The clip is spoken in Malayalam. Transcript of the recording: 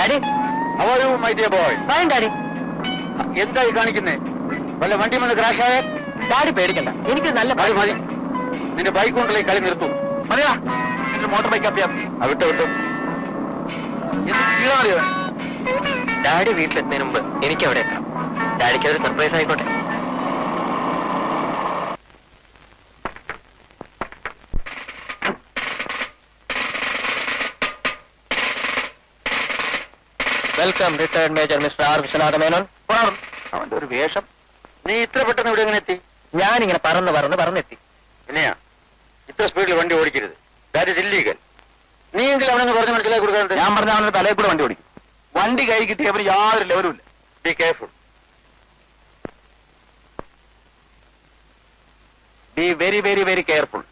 Daddy How are you, my dear boy? Fine daddy. എന്തായി കാണിക്കുന്നേ? വല്ല വണ്ടി വന്ന് ക്രാഷ് ആയാൽ? ഡാഡി പേടിക്കണ്ട, എനിക്ക് നല്ല മതി മതി, നിന്റെ ബൈക്ക് കൊണ്ടല്ലേ കളി നിർത്തൂ. മതിയാ, നിന്റെ മോട്ടോർ ബൈക്ക് അപ്പിയാ. വിട്ടു വിട്ടു. ഡാഡി വീട്ടിലെത്തുന്നതിന് മുമ്പ് എനിക്ക് അവിടെ എത്തണം. ഡാഡിക്ക് അതൊരു സർപ്രൈസ് ആയിക്കോട്ടെ. Welcome retired major mister R Vishwanatha Menon. അവന്റെ ഒരു വേഷം. നീ ഇത്ര പെട്ടെന്ന് ഇവിടെ എങ്ങനെ എത്തി? ഞാനിങ്ങനെ പറന്നെത്തി. പിന്നെയാ ഇത്ര സ്പീഡിൽ വണ്ടി ഓടിക്കരുത്. That is illegal. നീ എങ്കിലും അവനൊന്ന് പറഞ്ഞ് മനസ്സിലാക്കി കൊടുക്കാറുണ്ട്. ഞാൻ പറഞ്ഞ അവന്റെ തലയിൽ കൂടെ വണ്ടി ഓടിക്കും. വണ്ടി കൈ കിട്ടിയവന് യാതൊരു ലെവലും ഇല്ല. Be careful. Be very very very careful.